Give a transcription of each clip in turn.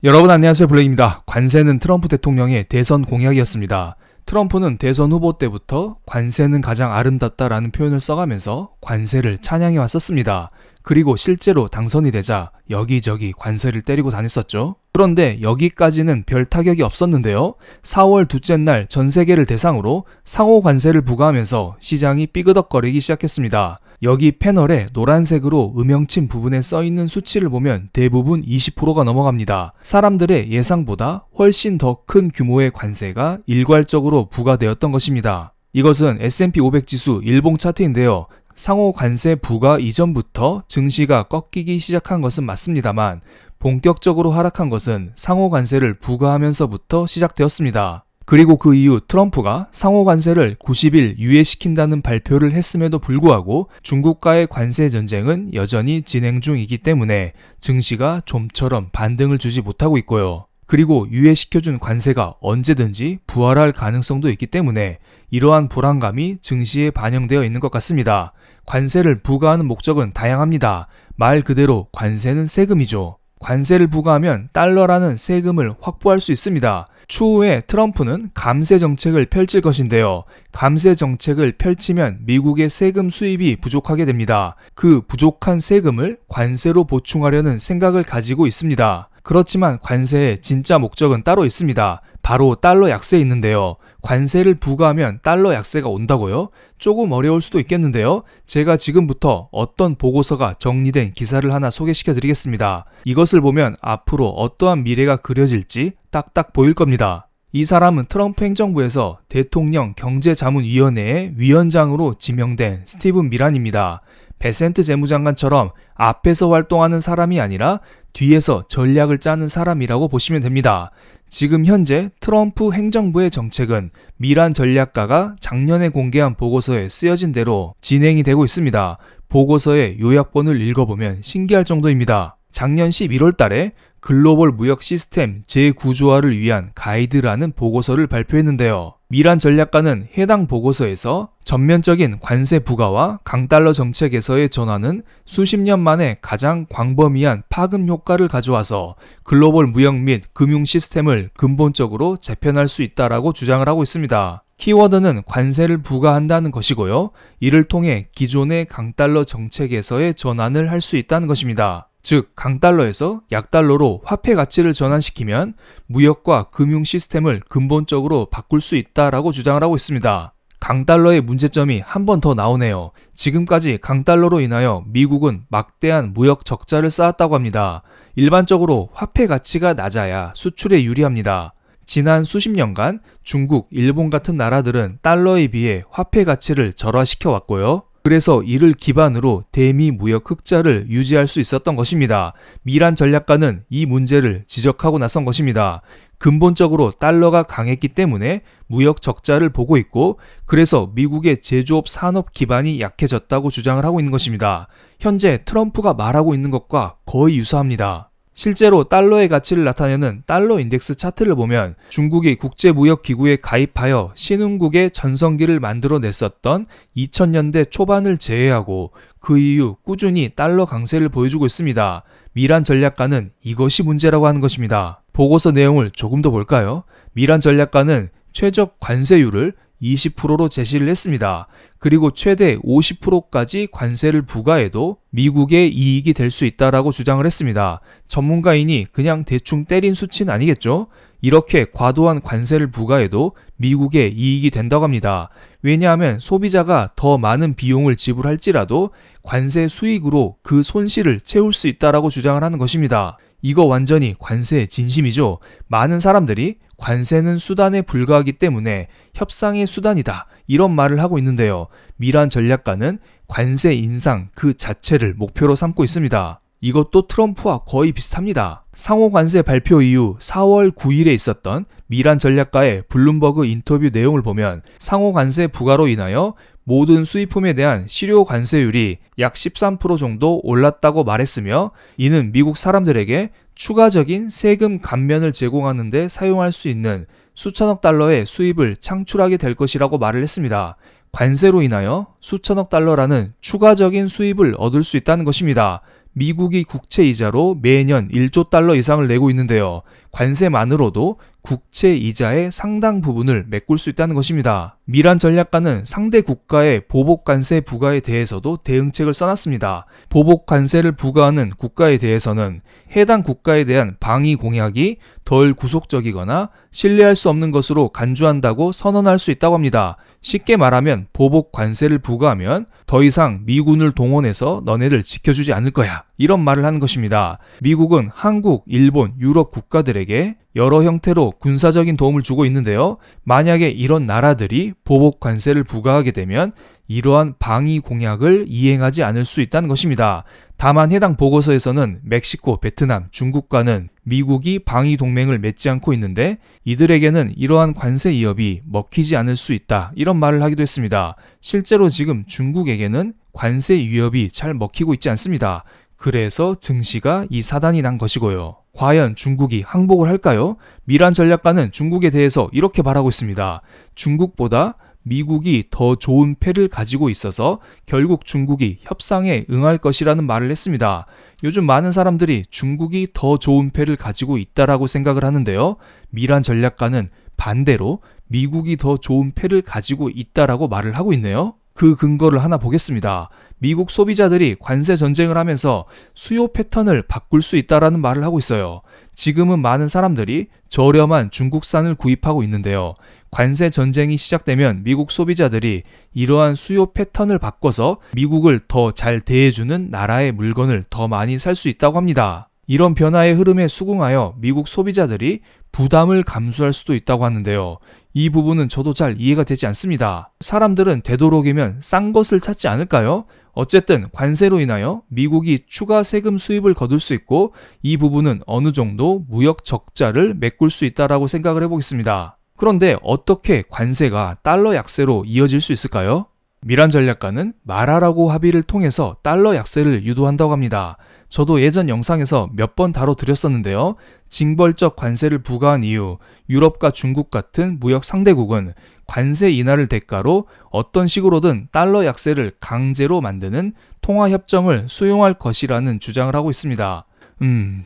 여러분 안녕하세요. 블랙입니다. 관세는 트럼프 대통령의 대선 공약이었습니다. 트럼프는 대선 후보 때부터 관세는 가장 아름답다라는 표현을 써가면서 관세를 찬양해 왔었습니다. 그리고 실제로 당선이 되자 여기저기 관세를 때리고 다녔었죠. 그런데 여기까지는 별 타격이 없었는데요. 4월 둘째 날 전 세계를 대상으로 상호 관세를 부과하면서 시장이 삐그덕거리기 시작했습니다. 여기 패널에 노란색으로 음영침 부분에 써있는 수치를 보면 대부분 20%가 넘어갑니다. 사람들의 예상보다 훨씬 더 큰 규모의 관세가 일괄적으로 부과되었던 것입니다. 이것은 S&P 500 지수 일봉 차트인데요. 상호 관세 부과 이전부터 증시가 꺾이기 시작한 것은 맞습니다만 본격적으로 하락한 것은 상호 관세를 부과하면서부터 시작되었습니다. 그리고 그 이후 트럼프가 상호 관세를 90일 유예시킨다는 발표를 했음에도 불구하고 중국과의 관세 전쟁은 여전히 진행 중이기 때문에 증시가 좀처럼 반등을 주지 못하고 있고요. 그리고 유예시켜준 관세가 언제든지 부활할 가능성도 있기 때문에 이러한 불안감이 증시에 반영되어 있는 것 같습니다. 관세를 부과하는 목적은 다양합니다. 말 그대로 관세는 세금이죠. 관세를 부과하면 달러라는 세금을 확보할 수 있습니다. 추후에 트럼프는 감세 정책을 펼칠 것인데요. 감세 정책을 펼치면 미국의 세금 수입이 부족하게 됩니다. 그 부족한 세금을 관세로 보충하려는 생각을 가지고 있습니다. 그렇지만 관세의 진짜 목적은 따로 있습니다. 바로 달러 약세에 있는데요. 관세를 부과하면 달러 약세가 온다고요? 조금 어려울 수도 있겠는데요. 제가 지금부터 어떤 보고서가 정리된 기사를 하나 소개시켜 드리겠습니다. 이것을 보면 앞으로 어떠한 미래가 그려질지 딱딱 보일 겁니다. 이 사람은 트럼프 행정부에서 대통령 경제자문위원회의 위원장으로 지명된 스티븐 미란입니다. 베센트 재무장관처럼 앞에서 활동하는 사람이 아니라 뒤에서 전략을 짜는 사람이라고 보시면 됩니다. 지금 현재 트럼프 행정부의 정책은 미란 전략가가 작년에 공개한 보고서에 쓰여진 대로 진행이 되고 있습니다. 보고서의 요약본을 읽어보면 신기할 정도입니다. 작년 11월 달에 글로벌 무역 시스템 재구조화를 위한 가이드라는 보고서를 발표했는데요. 미란 전략가는 해당 보고서에서 전면적인 관세 부과와 강달러 정책에서의 전환은 수십 년 만에 가장 광범위한 파급 효과를 가져와서 글로벌 무역 및 금융 시스템을 근본적으로 재편할 수 있다라고 주장을 하고 있습니다. 키워드는 관세를 부과한다는 것이고요. 이를 통해 기존의 강달러 정책에서의 전환을 할 수 있다는 것입니다. 즉 강달러에서 약달러로 화폐 가치를 전환시키면 무역과 금융 시스템을 근본적으로 바꿀 수 있다라고 주장을 하고 있습니다. 강달러의 문제점이 한 번 더 나오네요. 지금까지 강달러로 인하여 미국은 막대한 무역 적자를 쌓았다고 합니다. 일반적으로 화폐 가치가 낮아야 수출에 유리합니다. 지난 수십 년간 중국, 일본 같은 나라들은 달러에 비해 화폐 가치를 절하시켜 왔고요. 그래서 이를 기반으로 대미 무역 흑자를 유지할 수 있었던 것입니다. 미란 전략가는 이 문제를 지적하고 나선 것입니다. 근본적으로 달러가 강했기 때문에 무역 적자를 보고 있고 그래서 미국의 제조업 산업 기반이 약해졌다고 주장을 하고 있는 것입니다. 현재 트럼프가 말하고 있는 것과 거의 유사합니다. 실제로 달러의 가치를 나타내는 달러 인덱스 차트를 보면 중국이 국제무역기구에 가입하여 신흥국의 전성기를 만들어냈었던 2000년대 초반을 제외하고 그 이후 꾸준히 달러 강세를 보여주고 있습니다. 미란 전략가는 이것이 문제라고 하는 것입니다. 보고서 내용을 조금 더 볼까요? 미란 전략가는 최적 관세율을 20%로 제시를 했습니다. 그리고 최대 50%까지 관세를 부과해도 미국의 이익이 될 수 있다라고 주장을 했습니다. 전문가인이 그냥 대충 때린 수치는 아니겠죠? 이렇게 과도한 관세를 부과해도 미국의 이익이 된다고 합니다. 왜냐하면 소비자가 더 많은 비용을 지불할지라도 관세 수익으로 그 손실을 채울 수 있다라고 주장을 하는 것입니다. 이거 완전히 관세의 진심이죠. 많은 사람들이 관세는 수단에 불과하기 때문에 협상의 수단이다 이런 말을 하고 있는데요. 미란 전략가는 관세 인상 그 자체를 목표로 삼고 있습니다. 이것도 트럼프와 거의 비슷합니다. 상호 관세 발표 이후 4월 9일에 있었던 미란 전략가의 블룸버그 인터뷰 내용을 보면 상호 관세 부과로 인하여 모든 수입품에 대한 실효 관세율이 약 13% 정도 올랐다고 말했으며 이는 미국 사람들에게 추가적인 세금 감면을 제공하는 데 사용할 수 있는 수천억 달러의 수입을 창출하게 될 것이라고 말을 했습니다. 관세로 인하여 수천억 달러라는 추가적인 수입을 얻을 수 있다는 것입니다. 미국이 국채 이자로 매년 1조 달러 이상을 내고 있는데요. 관세만으로도 국채 이자의 상당 부분을 메꿀 수 있다는 것입니다. 미란 전략가는 상대 국가의 보복 관세 부과에 대해서도 대응책을 써놨습니다. 보복 관세를 부과하는 국가에 대해서는 해당 국가에 대한 방위 공약이 덜 구속적이거나 신뢰할 수 없는 것으로 간주한다고 선언할 수 있다고 합니다. 쉽게 말하면 보복 관세를 부과하면 더 이상 미군을 동원해서 너네들 지켜주지 않을 거야, 이런 말을 하는 것입니다. 미국은 한국, 일본, 유럽 국가들에게 여러 형태로 군사적인 도움을 주고 있는데요. 만약에 이런 나라들이 보복 관세를 부과하게 되면 이러한 방위 공약을 이행하지 않을 수 있다는 것입니다. 다만 해당 보고서에서는 멕시코, 베트남, 중국과는 미국이 방위 동맹을 맺지 않고 있는데 이들에게는 이러한 관세 위협이 먹히지 않을 수 있다, 이런 말을 하기도 했습니다. 실제로 지금 중국에게는 관세 위협이 잘 먹히고 있지 않습니다. 그래서 증시가 이 사단이 난 것이고요. 과연 중국이 항복을 할까요? 미란 전략가는 중국에 대해서 이렇게 말하고 있습니다. 중국보다 미국이 더 좋은 패를 가지고 있어서 결국 중국이 협상에 응할 것이라는 말을 했습니다. 요즘 많은 사람들이 중국이 더 좋은 패를 가지고 있다라고 생각을 하는데요. 미란 전략가는 반대로 미국이 더 좋은 패를 가지고 있다라고 말을 하고 있네요. 그 근거를 하나 보겠습니다. 미국 소비자들이 관세 전쟁을 하면서 수요 패턴을 바꿀 수 있다라는 말을 하고 있어요. 지금은 많은 사람들이 저렴한 중국산을 구입하고 있는데요. 관세 전쟁이 시작되면 미국 소비자들이 이러한 수요 패턴을 바꿔서 미국을 더 잘 대해주는 나라의 물건을 더 많이 살 수 있다고 합니다. 이런 변화의 흐름에 수긍하여 미국 소비자들이 부담을 감수할 수도 있다고 하는데요. 이 부분은 저도 잘 이해가 되지 않습니다. 사람들은 되도록이면 싼 것을 찾지 않을까요? 어쨌든 관세로 인하여 미국이 추가 세금 수입을 거둘 수 있고 이 부분은 어느 정도 무역 적자를 메꿀 수 있다라고 생각을 해보겠습니다. 그런데 어떻게 관세가 달러 약세로 이어질 수 있을까요? 미란 전략가는 말하라고 합의를 통해서 달러 약세를 유도한다고 합니다. 저도 예전 영상에서 몇 번 다뤄드렸었는데요. 징벌적 관세를 부과한 이후 유럽과 중국 같은 무역 상대국은 관세 인하를 대가로 어떤 식으로든 달러 약세를 강제로 만드는 통화협정을 수용할 것이라는 주장을 하고 있습니다.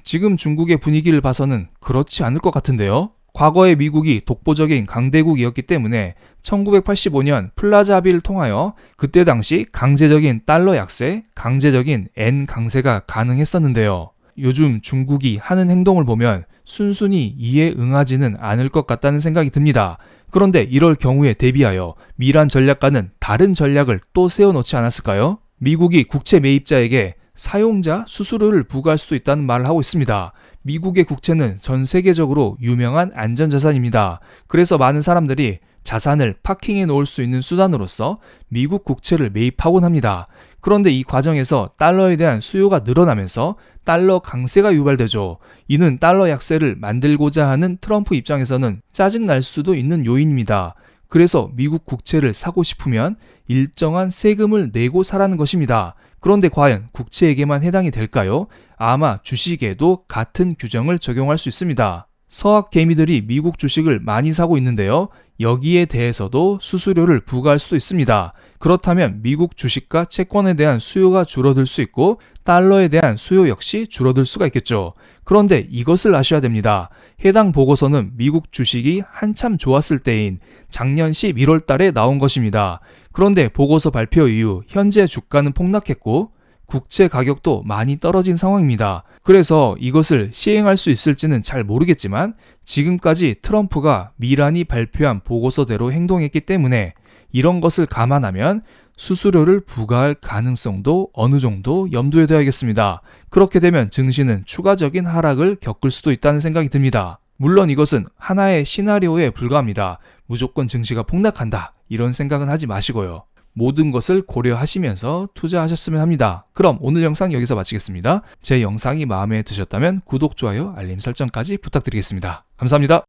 지금 중국의 분위기를 봐서는 그렇지 않을 것 같은데요. 과거의 미국이 독보적인 강대국이었기 때문에 1985년 플라자 합의를 통하여 그때 당시 강제적인 달러 약세, 강제적인 엔 강세가 가능했었는데요. 요즘 중국이 하는 행동을 보면 순순히 이에 응하지는 않을 것 같다는 생각이 듭니다. 그런데 이럴 경우에 대비하여 미란 전략가는 다른 전략을 또 세워놓지 않았을까요? 미국이 국채 매입자에게 사용자 수수료를 부과할 수도 있다는 말을 하고 있습니다. 미국의 국채는 전 세계적으로 유명한 안전자산입니다. 그래서 많은 사람들이 자산을 파킹해 놓을 수 있는 수단으로서 미국 국채를 매입하곤 합니다. 그런데 이 과정에서 달러에 대한 수요가 늘어나면서 달러 강세가 유발되죠. 이는 달러 약세를 만들고자 하는 트럼프 입장에서는 짜증날 수도 있는 요인입니다. 그래서 미국 국채를 사고 싶으면 일정한 세금을 내고 사라는 것입니다. 그런데 과연 국채에게만 해당이 될까요? 아마 주식에도 같은 규정을 적용할 수 있습니다. 서학 개미들이 미국 주식을 많이 사고 있는데요. 여기에 대해서도 수수료를 부과할 수도 있습니다. 그렇다면 미국 주식과 채권에 대한 수요가 줄어들 수 있고 달러에 대한 수요 역시 줄어들 수가 있겠죠. 그런데 이것을 아셔야 됩니다. 해당 보고서는 미국 주식이 한참 좋았을 때인 작년 11월 달에 나온 것입니다. 그런데 보고서 발표 이후 현재 주가는 폭락했고 국채 가격도 많이 떨어진 상황입니다. 그래서 이것을 시행할 수 있을지는 잘 모르겠지만 지금까지 트럼프가 미란이 발표한 보고서대로 행동했기 때문에 이런 것을 감안하면 수수료를 부과할 가능성도 어느 정도 염두에 둬야겠습니다. 그렇게 되면 증시는 추가적인 하락을 겪을 수도 있다는 생각이 듭니다. 물론 이것은 하나의 시나리오에 불과합니다. 무조건 증시가 폭락한다, 이런 생각은 하지 마시고요. 모든 것을 고려하시면서 투자하셨으면 합니다. 그럼 오늘 영상 여기서 마치겠습니다. 제 영상이 마음에 드셨다면 구독, 좋아요, 알림 설정까지 부탁드리겠습니다. 감사합니다.